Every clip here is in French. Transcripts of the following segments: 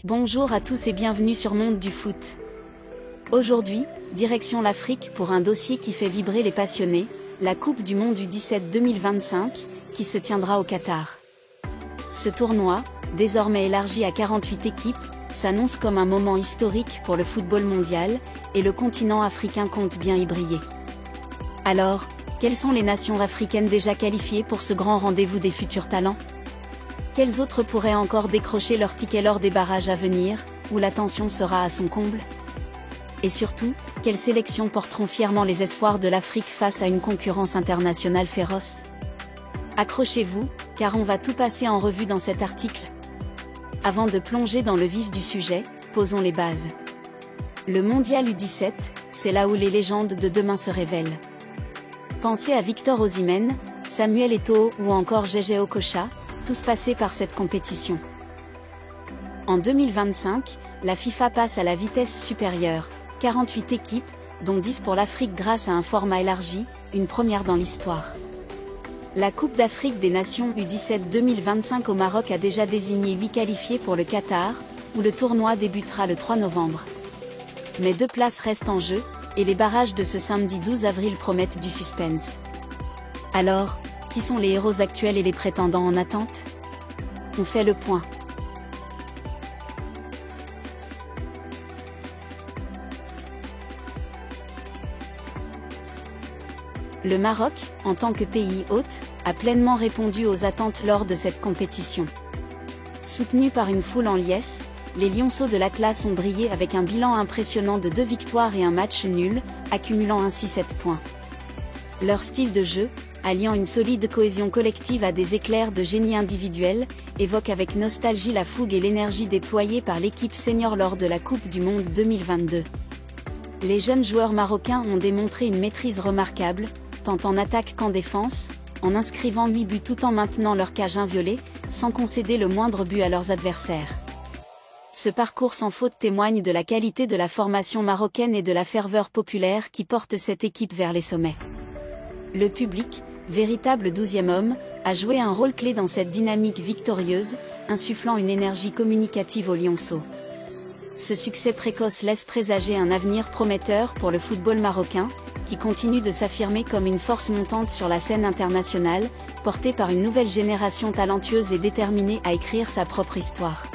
Bonjour à tous et bienvenue sur Monde du Foot. Aujourd'hui, direction l'Afrique pour un dossier qui fait vibrer les passionnés, la Coupe du Monde U17 2025, qui se tiendra au Qatar. Ce tournoi, désormais élargi à 48 équipes, s'annonce comme un moment historique pour le football mondial, et le continent africain compte bien y briller. Alors, quelles sont les nations africaines déjà qualifiées pour ce grand rendez-vous des futurs talents ? Quels autres pourraient encore décrocher leur ticket lors des barrages à venir, où la tension sera à son comble ? Et surtout, quelles sélections porteront fièrement les espoirs de l'Afrique face à une concurrence internationale féroce ? Accrochez-vous, car on va tout passer en revue dans cet article. Avant de plonger dans le vif du sujet, posons les bases. Le Mondial U17, c'est là où les légendes de demain se révèlent. Pensez à Victor Osimhen, Samuel Eto'o ou encore Jay Okocha, tous passés par cette compétition. En 2025, la FIFA passe à la vitesse supérieure, 48 équipes, dont 10 pour l'Afrique grâce à un format élargi, une première dans l'histoire. La Coupe d'Afrique des Nations U17 2025 au Maroc a déjà désigné 8 qualifiés pour le Qatar, où le tournoi débutera le 3 novembre. Mais 2 places restent en jeu, et les barrages de ce samedi 12 avril promettent du suspense. Alors, qui sont les héros actuels et les prétendants en attente ? On fait le point. Le Maroc, en tant que pays hôte, a pleinement répondu aux attentes lors de cette compétition. Soutenus par une foule en liesse, les Lionceaux de l'Atlas ont brillé avec un bilan impressionnant de 2 victoires et un match nul, accumulant ainsi 7 points. Leur style de jeu, alliant une solide cohésion collective à des éclairs de génie individuel, évoque avec nostalgie la fougue et l'énergie déployées par l'équipe senior lors de la Coupe du Monde 2022. Les jeunes joueurs marocains ont démontré une maîtrise remarquable, tant en attaque qu'en défense, en inscrivant 8 buts tout en maintenant leur cage inviolée, sans concéder le moindre but à leurs adversaires. Ce parcours sans faute témoigne de la qualité de la formation marocaine et de la ferveur populaire qui porte cette équipe vers les sommets. Le public, véritable 12e homme, a joué un rôle clé dans cette dynamique victorieuse, insufflant une énergie communicative aux Lionceaux. Ce succès précoce laisse présager un avenir prometteur pour le football marocain, qui continue de s'affirmer comme une force montante sur la scène internationale, portée par une nouvelle génération talentueuse et déterminée à écrire sa propre histoire.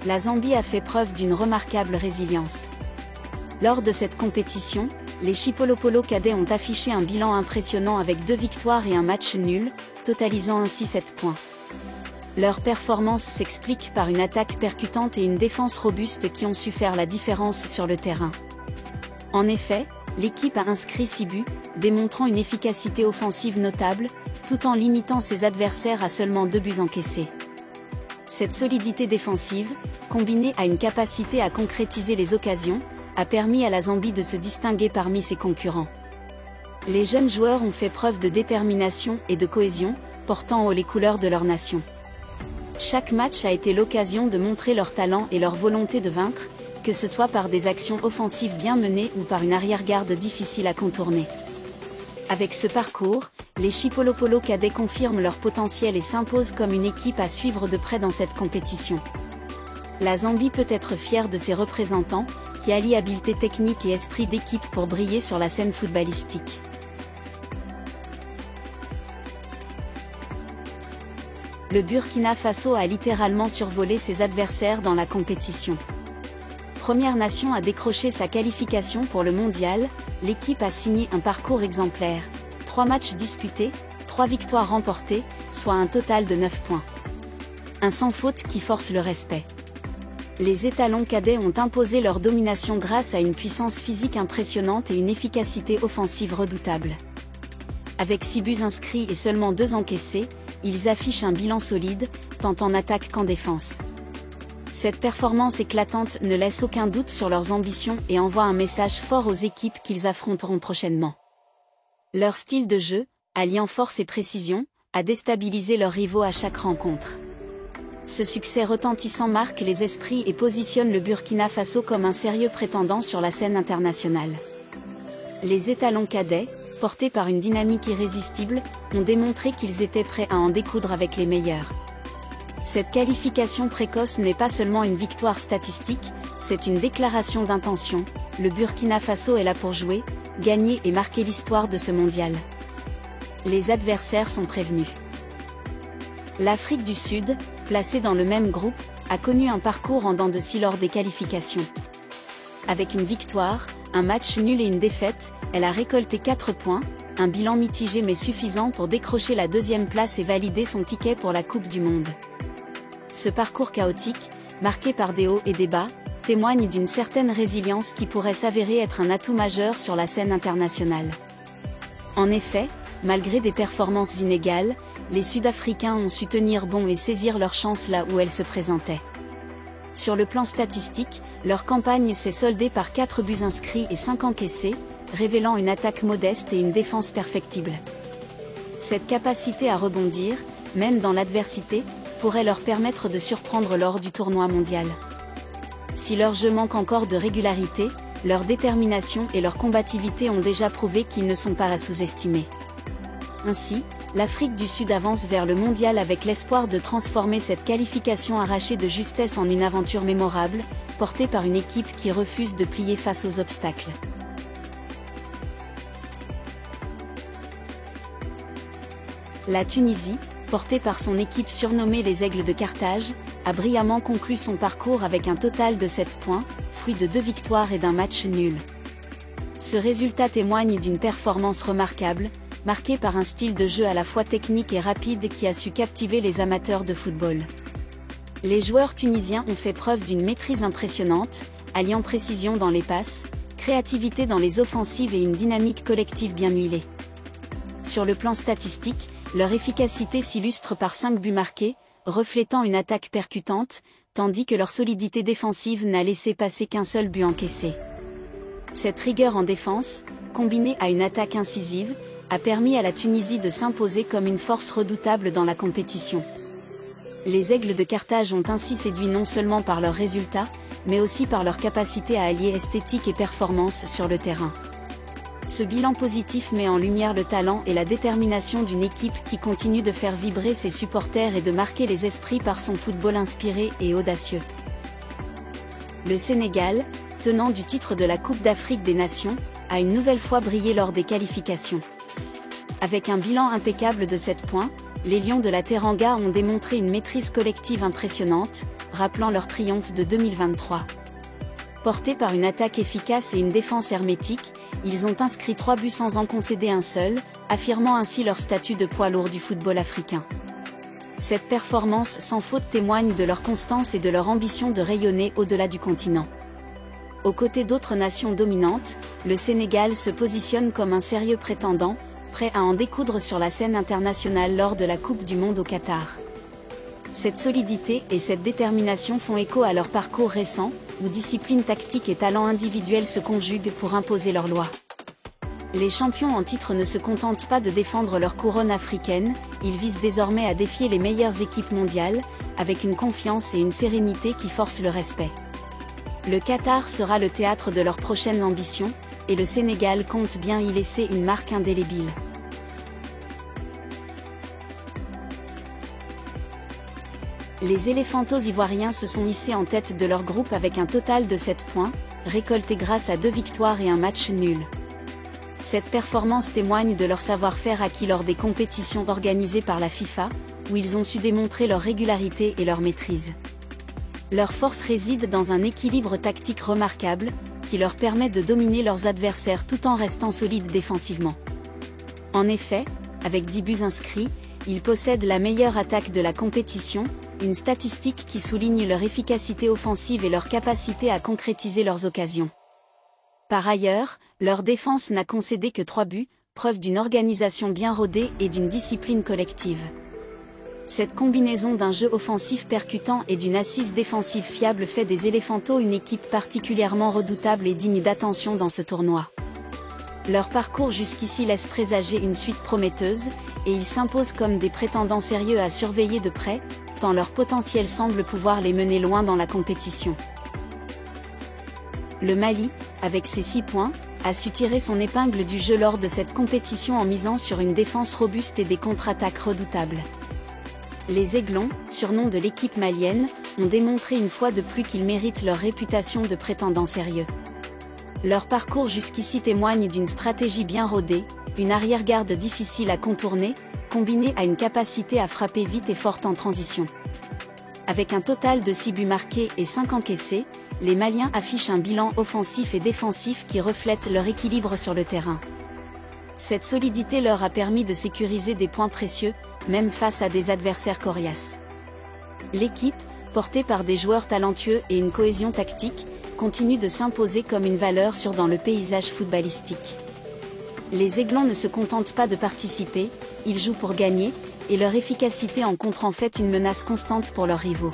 La Zambie a fait preuve d'une remarquable résilience. Lors de cette compétition, les Chipolopolo cadets ont affiché un bilan impressionnant avec 2 victoires et un match nul, totalisant ainsi 7 points. Leur performance s'explique par une attaque percutante et une défense robuste qui ont su faire la différence sur le terrain. En effet, l'équipe a inscrit 6 buts, démontrant une efficacité offensive notable, tout en limitant ses adversaires à seulement 2 buts encaissés. Cette solidité défensive, combinée à une capacité à concrétiser les occasions, a permis à la Zambie de se distinguer parmi ses concurrents. Les jeunes joueurs ont fait preuve de détermination et de cohésion, portant haut les couleurs de leur nation. Chaque match a été l'occasion de montrer leur talent et leur volonté de vaincre, que ce soit par des actions offensives bien menées ou par une arrière-garde difficile à contourner. Avec ce parcours, les Chipolopolo cadets confirment leur potentiel et s'imposent comme une équipe à suivre de près dans cette compétition. La Zambie peut être fière de ses représentants, qui allient habileté technique et esprit d'équipe pour briller sur la scène footballistique. Le Burkina Faso a littéralement survolé ses adversaires dans la compétition. Première nation à décrocher sa qualification pour le mondial, l'équipe a signé un parcours exemplaire. 3 matchs disputés, 3 victoires remportées, soit un total de 9 points. Un sans faute qui force le respect. Les étalons cadets ont imposé leur domination grâce à une puissance physique impressionnante et une efficacité offensive redoutable. Avec 6 buts inscrits et seulement 2 encaissés, ils affichent un bilan solide, tant en attaque qu'en défense. Cette performance éclatante ne laisse aucun doute sur leurs ambitions et envoie un message fort aux équipes qu'ils affronteront prochainement. Leur style de jeu, alliant force et précision, a déstabilisé leurs rivaux à chaque rencontre. Ce succès retentissant marque les esprits et positionne le Burkina Faso comme un sérieux prétendant sur la scène internationale. Les étalons cadets, portés par une dynamique irrésistible, ont démontré qu'ils étaient prêts à en découdre avec les meilleurs. Cette qualification précoce n'est pas seulement une victoire statistique, c'est une déclaration d'intention. Le Burkina Faso est là pour jouer, gagner et marquer l'histoire de ce mondial. Les adversaires sont prévenus. L'Afrique du Sud, placée dans le même groupe, a connu un parcours en dents de scie lors des qualifications. Avec une victoire, un match nul et une défaite, elle a récolté 4 points, un bilan mitigé mais suffisant pour décrocher la 2e place et valider son ticket pour la Coupe du Monde. Ce parcours chaotique, marqué par des hauts et des bas, témoigne d'une certaine résilience qui pourrait s'avérer être un atout majeur sur la scène internationale. En effet, malgré des performances inégales, les Sud-Africains ont su tenir bon et saisir leur chance là où elle se présentait. Sur le plan statistique, leur campagne s'est soldée par 4 buts inscrits et 5 encaissés, révélant une attaque modeste et une défense perfectible. Cette capacité à rebondir, même dans l'adversité, pourrait leur permettre de surprendre lors du tournoi mondial. Si leur jeu manque encore de régularité, leur détermination et leur combativité ont déjà prouvé qu'ils ne sont pas à sous-estimer. Ainsi, l'Afrique du Sud avance vers le mondial avec l'espoir de transformer cette qualification arrachée de justesse en une aventure mémorable, portée par une équipe qui refuse de plier face aux obstacles. La Tunisie, portée par son équipe surnommée les Aigles de Carthage, a brillamment conclu son parcours avec un total de 7 points, fruit de 2 victoires et d'un match nul. Ce résultat témoigne d'une performance remarquable, marquée par un style de jeu à la fois technique et rapide qui a su captiver les amateurs de football. Les joueurs tunisiens ont fait preuve d'une maîtrise impressionnante, alliant précision dans les passes, créativité dans les offensives et une dynamique collective bien huilée. Sur le plan statistique, leur efficacité s'illustre par 5 buts marqués, reflétant une attaque percutante, tandis que leur solidité défensive n'a laissé passer qu'un seul but encaissé. Cette rigueur en défense, combinée à une attaque incisive, a permis à la Tunisie de s'imposer comme une force redoutable dans la compétition. Les Aigles de Carthage ont ainsi séduit non seulement par leurs résultats, mais aussi par leur capacité à allier esthétique et performance sur le terrain. Ce bilan positif met en lumière le talent et la détermination d'une équipe qui continue de faire vibrer ses supporters et de marquer les esprits par son football inspiré et audacieux. Le Sénégal, tenant du titre de la Coupe d'Afrique des Nations, a une nouvelle fois brillé lors des qualifications. Avec un bilan impeccable de 7 points, les Lions de la Teranga ont démontré une maîtrise collective impressionnante, rappelant leur triomphe de 2023. Portés par une attaque efficace et une défense hermétique, ils ont inscrit 3 buts sans en concéder un seul, affirmant ainsi leur statut de poids lourd du football africain. Cette performance sans faute témoigne de leur constance et de leur ambition de rayonner au-delà du continent. Aux côtés d'autres nations dominantes, le Sénégal se positionne comme un sérieux prétendant, prêt à en découdre sur la scène internationale lors de la Coupe du Monde au Qatar. Cette solidité et cette détermination font écho à leur parcours récent, où discipline tactique et talent individuel se conjuguent pour imposer leur loi. Les champions en titre ne se contentent pas de défendre leur couronne africaine, ils visent désormais à défier les meilleures équipes mondiales, avec une confiance et une sérénité qui forcent le respect. Le Qatar sera le théâtre de leur prochaine ambition, et le Sénégal compte bien y laisser une marque indélébile. Les Éléphantos ivoiriens se sont hissés en tête de leur groupe avec un total de 7 points, récoltés grâce à 2 victoires et un match nul. Cette performance témoigne de leur savoir-faire acquis lors des compétitions organisées par la FIFA, où ils ont su démontrer leur régularité et leur maîtrise. Leur force réside dans un équilibre tactique remarquable, qui leur permet de dominer leurs adversaires tout en restant solides défensivement. En effet, avec 10 buts inscrits, ils possèdent la meilleure attaque de la compétition, une statistique qui souligne leur efficacité offensive et leur capacité à concrétiser leurs occasions. Par ailleurs, leur défense n'a concédé que 3 buts, preuve d'une organisation bien rodée et d'une discipline collective. Cette combinaison d'un jeu offensif percutant et d'une assise défensive fiable fait des Éléphantos une équipe particulièrement redoutable et digne d'attention dans ce tournoi. Leur parcours jusqu'ici laisse présager une suite prometteuse, et ils s'imposent comme des prétendants sérieux à surveiller de près, tant leur potentiel semble pouvoir les mener loin dans la compétition. Le Mali, avec ses 6 points, a su tirer son épingle du jeu lors de cette compétition en misant sur une défense robuste et des contre-attaques redoutables. Les Aiglons, surnom de l'équipe malienne, ont démontré une fois de plus qu'ils méritent leur réputation de prétendants sérieux. Leur parcours jusqu'ici témoigne d'une stratégie bien rodée, une arrière-garde difficile à contourner, combinée à une capacité à frapper vite et forte en transition. Avec un total de 6 buts marqués et 5 encaissés, les Maliens affichent un bilan offensif et défensif qui reflète leur équilibre sur le terrain. Cette solidité leur a permis de sécuriser des points précieux, même face à des adversaires coriaces. L'équipe, portée par des joueurs talentueux et une cohésion tactique, continue de s'imposer comme une valeur sûre dans le paysage footballistique. Les Aiglons ne se contentent pas de participer, ils jouent pour gagner, et leur efficacité en contre en fait une menace constante pour leurs rivaux.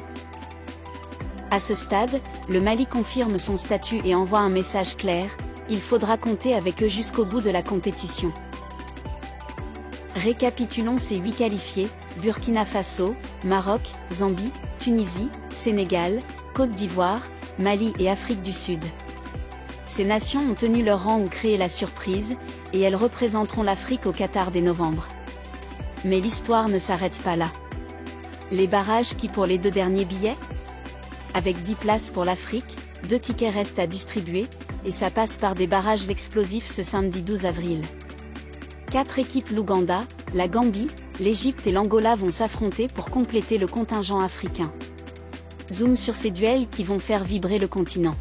À ce stade, le Mali confirme son statut et envoie un message clair, il faudra compter avec eux jusqu'au bout de la compétition. Récapitulons ces 8 qualifiés: Burkina Faso, Maroc, Zambie, Tunisie, Sénégal, Côte d'Ivoire, Mali et Afrique du Sud. Ces nations ont tenu leur rang ou créé la surprise, et elles représenteront l'Afrique au Qatar dès novembre. Mais l'histoire ne s'arrête pas là. Les barrages qui pour les 2 derniers billets? Avec 10 places pour l'Afrique, 2 tickets restent à distribuer, et ça passe par des barrages explosifs ce samedi 12 avril. 4 équipes: l'Ouganda, la Gambie, l'Égypte et l'Angola vont s'affronter pour compléter le contingent africain. Zoom sur ces duels qui vont faire vibrer le continent.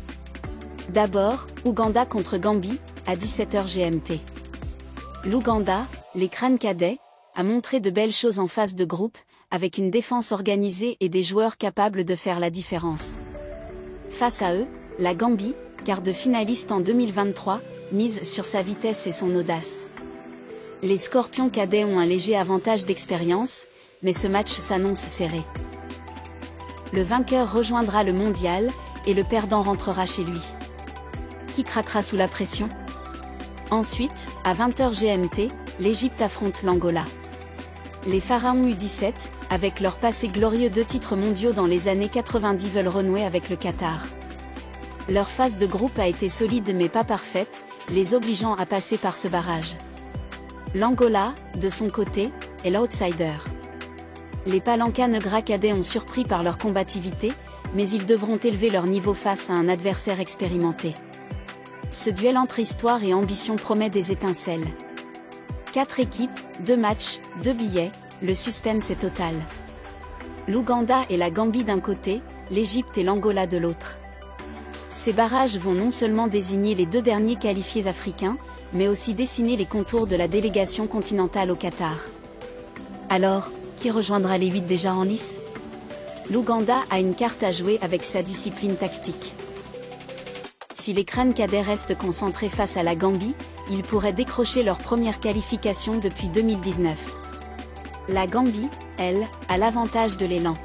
D'abord, Ouganda contre Gambie, à 17h GMT. L'Ouganda, les crânes cadets, a montré de belles choses en phase de groupe, avec une défense organisée et des joueurs capables de faire la différence. Face à eux, la Gambie, quart de finaliste en 2023, mise sur sa vitesse et son audace. Les Scorpions cadets ont un léger avantage d'expérience, mais ce match s'annonce serré. Le vainqueur rejoindra le mondial, et le perdant rentrera chez lui. Qui craquera sous la pression? Ensuite, à 20h GMT, l'Égypte affronte l'Angola. Les Pharaons U17, avec leur passé glorieux de titres mondiaux dans les années 90, veulent renouer avec le Qatar. Leur phase de groupe a été solide mais pas parfaite, les obligeant à passer par ce barrage. L'Angola, de son côté, est l'outsider. Les Palancas Negras cadets ont surpris par leur combativité, mais ils devront élever leur niveau face à un adversaire expérimenté. Ce duel entre histoire et ambition promet des étincelles. 4 équipes, 2 matchs, 2 billets, le suspense est total. L'Ouganda et la Gambie d'un côté, l'Égypte et l'Angola de l'autre. Ces barrages vont non seulement désigner les 2 derniers qualifiés africains, mais aussi dessiner les contours de la délégation continentale au Qatar. Alors, qui rejoindra les 8 déjà en lice? L'Ouganda a une carte à jouer avec sa discipline tactique. Si les crânes cadets restent concentrés face à la Gambie, ils pourraient décrocher leur première qualification depuis 2019. La Gambie, elle, a l'avantage de l'élan.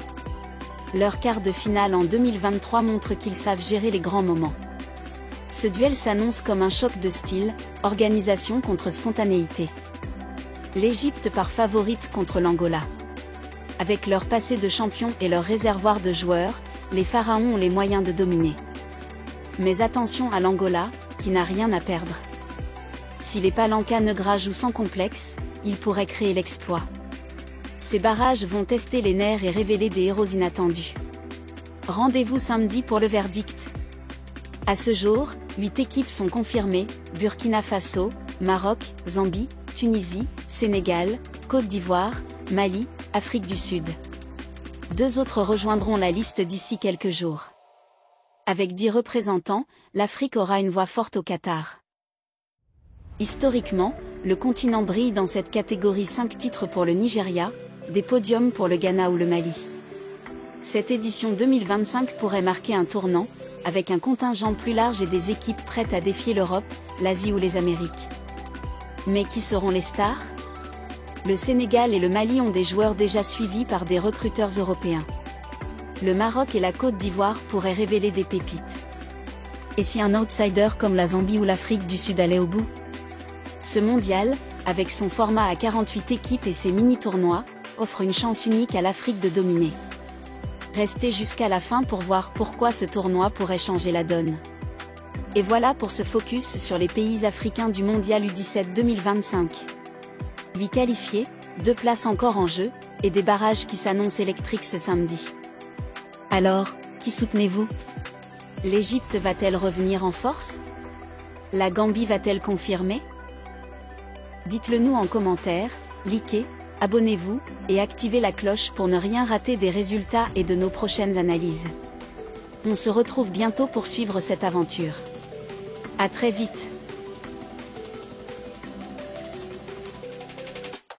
Leur quart de finale en 2023 montre qu'ils savent gérer les grands moments. Ce duel s'annonce comme un choc de style, organisation contre spontanéité. L'Égypte part favorite contre l'Angola. Avec leur passé de champion et leur réservoir de joueurs, les Pharaons ont les moyens de dominer. Mais attention à l'Angola, qui n'a rien à perdre. Si les Palancas Negras jouent sans complexe, ils pourraient créer l'exploit. Ces barrages vont tester les nerfs et révéler des héros inattendus. Rendez-vous samedi pour le verdict. À ce jour, 8 équipes sont confirmées: Burkina Faso, Maroc, Zambie, Tunisie, Sénégal, Côte d'Ivoire, Mali, Afrique du Sud. 2 autres rejoindront la liste d'ici quelques jours. Avec 10 représentants, l'Afrique aura une voix forte au Qatar. Historiquement, le continent brille dans cette catégorie: 5 titres pour le Nigeria, des podiums pour le Ghana ou le Mali. Cette édition 2025 pourrait marquer un tournant, avec un contingent plus large et des équipes prêtes à défier l'Europe, l'Asie ou les Amériques. Mais qui seront les stars? Le Sénégal et le Mali ont des joueurs déjà suivis par des recruteurs européens. Le Maroc et la Côte d'Ivoire pourraient révéler des pépites. Et si un outsider comme la Zambie ou l'Afrique du Sud allait au bout? Ce mondial, avec son format à 48 équipes et ses mini-tournois, offre une chance unique à l'Afrique de dominer. Restez jusqu'à la fin pour voir pourquoi ce tournoi pourrait changer la donne. Et voilà pour ce focus sur les pays africains du Mondial U17 2025. 8 qualifiés, 2 places encore en jeu, et des barrages qui s'annoncent électriques ce samedi. Alors, qui soutenez-vous? L'Égypte va-t-elle revenir en force? La Gambie va-t-elle confirmer? Dites-le nous en commentaire, likez, abonnez-vous, et activez la cloche pour ne rien rater des résultats et de nos prochaines analyses. On se retrouve bientôt pour suivre cette aventure. À très vite.